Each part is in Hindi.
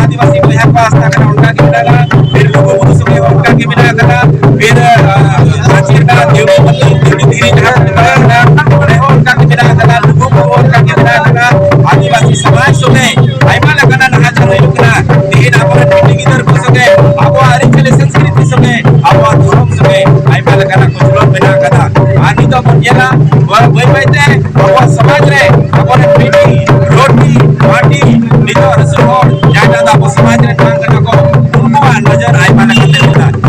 आदिवासी फिर लोगों को उनका के बिना करना फिर आदिवासी समाज सुने आइमा लगना नहा चलो युकना दिन आपण मीटिंग को सके अब आरिचले संस्कृति सके अब धर्म सके आइमा लगना कुछ लोग बिना कदा आनी तो बनेला वही बैठे अब समाज रे अपन पीढ़ी रोटी माटी नितर सुर जाना दा समाज रे काम करना को उनको नजर आइमा लगते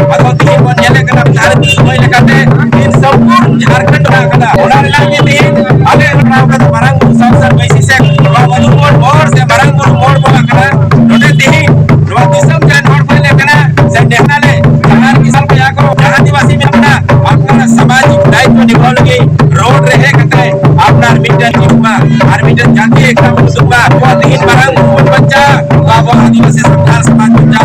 अब दिन बनेले कदा भारत समय लगाते इन संपूर्ण झारखंड ना कदा ओला लागे दिन आले राव का मरंग संसद बैसी से बाबू मोड़ से मरंग मोड़ बोला कदा नोटे दिन नवा दिसम के नोट पहले कदा से नेहनाले चार किसान को याको आदिवासी में अपना सामाजिक दायित्व निभाओगे रोड रहे कहते अपना आर्मीटर जीवा आर्मीटर जाति एक नाम सुबा वो दिन मरंग वन बच्चा बाबू आदिवासी सरकार समाज बच्चा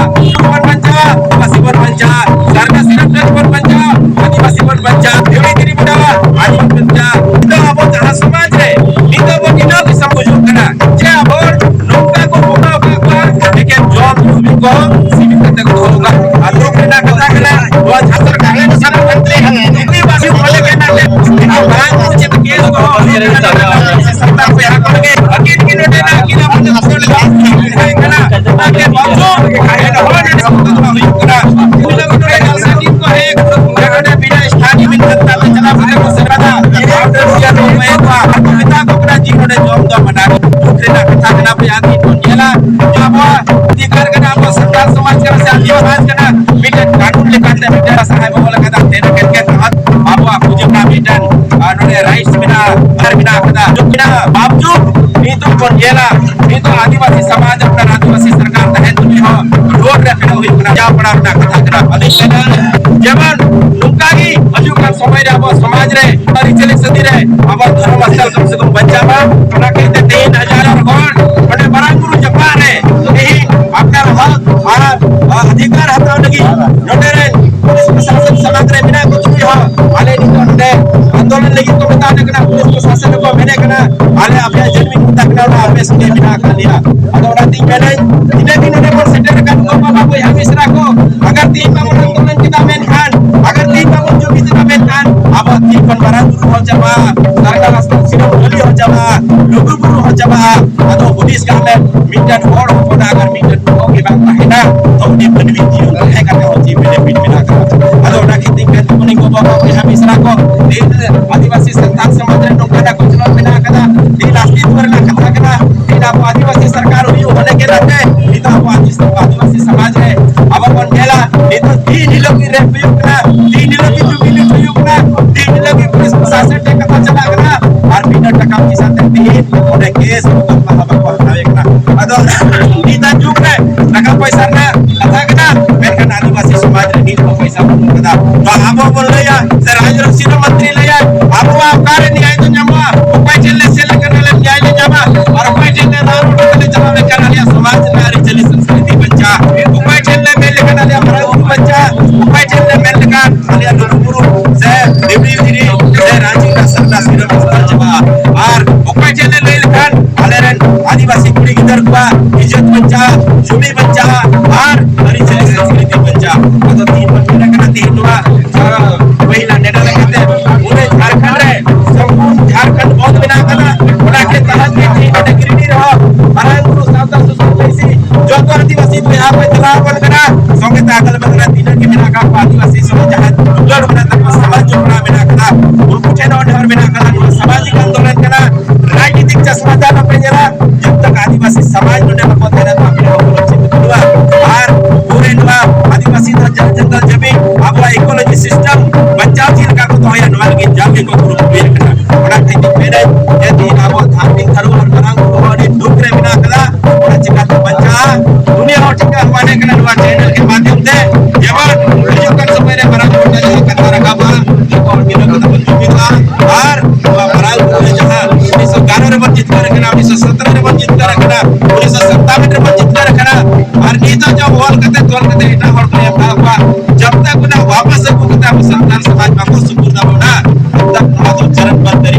वन बच्चा आदिवासी वन बच्चा सरकार सिर्फ वन बच्चा आदिवासी वन बच्चा देवी गिरी बुढ़ा आदिवासी बच्चा तो अब जहां समाज है नीतो वो किना भी सब कुछ करना जे अब लोका को बोला होगा लेकिन जॉब को सीमित करने को होगा लोग ना कथा करना वो छात्र काहे निशान मंत्री इतनी बात बोले के ना आप मुझे तो केस को सरकार को यहां करके अकीद की नोटे ना कि ना मुझे असर करना आगे बावजूद काहे ना हो ने सब तो हुई करा लोग नोटे ना सटीक को एक जगह बिना स्थानीय मित्रता में चला फिरे को सरदा ऑर्डर तो मैं तो पिता को अपना जीवन जॉब तो बना दूसरे ना कथा करना पे आदमी तो नेला जब अधिकार का नाम सरकार समाज का से आदिवासी का ना मिलन कानून लेकर मिटर साहब बोला कदा तेरे के तहत अब मुझे अपना मिलन उन्होंने राइट्स बिना घर बिना कदा जो बिना बावजूद नहीं तो कोनेला नहीं तो आदिवासी समाज अपना आदिवासी सरकार तहत तुम्हें हो रोड रखना हुई अपना जा पड़ा अपना कथा करा अधिक जवान नुकागी अजू का समय रे अब समाज रे हमारी चले सदी रे अब धर्म स्थल कम से कम बचावा ना कहते 3000 और कौन बड़े बरांगुरु जापान है यही अपना हक अधिकार हटाने लगी नोटे रे पुलिस प्रशासन समाज रे बिना कुछ भी हो आले निकलते आंदोलन लगी तो बता देना पुलिस प्रशासन को मैंने कहना आले अपने जन्मी मुद्दा करना हमें सुने बिना कर लिया अगर राती मैंने दिन पर सेंटर का बाबा को यहां मिश्रा को अगर 3 बार आंदोलन की दामेन खान अगर 3 बार जो भी दामेन खान अब 3 पर बरांगुरु हो जावा सरकार रास्ता सिर्फ बोली हो जावा लोगु गुरु हो जावा अदो पुलिस का में मीटर और होना अगर मीटर हो के बात है ना तो दिन पर भी जीव है का हो जीव में बिन बिना कर अदो ना की दिन का कोनी को बाबा को यहां मिश्रा को आदिवासी संतान समाज रे नोका कुछ लोग बिना कदा दिन अस्तित्व वरना कथा करा दिन आप आदिवासी सरकार हुई होने के नाते नहीं तो आदिवासी समाज है अब अपन गेला नहीं तो 3 लोग रे प्रयुक्त ना 3 लोग की जुबिली प्रयुक्त ना 3 लोग की पुलिस प्रशासन के कथा चला करा और बिना टका के साथ 3 और केस मुकदमा को हटावे करा अदो नीता जुग रे टका पैसा ना कथा करा मेन आदिवासी समाज रे नीत पैसा कदा तो अब बोल लिया से राज्य रक्षा मंत्री लिया अब कार्य न्याय तो जमा उपाय चलने से लेकर न्याय ले जमा और उपाय चलने राम उठले चलाने कर लिया समाज नारी चली संस्कृति बच्चा उपाय चलने में लेकर लिया हमारा बच्चा उपाय चलने में लेकर लिया गुरु से देवरी गिरी से रांची का सरदार सिरम जमा और उपाय चलने ले लेकर आलेरन आदिवासी कुड़ी की दरबा इज्जत बच्चा जुमी बच्चा और नारी चली संस्कृति बच्चा तो 3 बच्चे का 3 हुआ महिला नेता लगते पूरे झारखंड रे संपूर्ण झारखंड बहुत बिना कला बड़ा के तहत में थी गिरनी रहो बरांगुरु सावता सुसुम जैसी जो तो आदिवासी तो यहां पे चलाव बन करा संगे ताकल बना 3 के बिना का आदिवासी समाज जहां लड़ बना तक समाज जो बना बिना कला और कुछ न और बिना कला सामाजिक आंदोलन करा राजनीतिक चश्मा डाल पे जरा जब तक आदिवासी समाज ने को देना तो अपने को चित हुआ और पूरे नवा आदिवासी जंगल जमीन अब इकोलॉजी सिस्टम बचाव जी का तो है नवाल के जाके को ग्रुप बेर करना बड़ा थे मेरे यदि आप धार्मिक धरोहर बरांगुरु और दुख रे बिना कला बड़ा जगह तो बचा दुनिया और टिका माने कना जो वॉल कते इटा हर को एम हुआ जब तक ना वापस अगु कते अब संतान समाज बाको सुपुर्द होना तब तक नवा तो चरण पर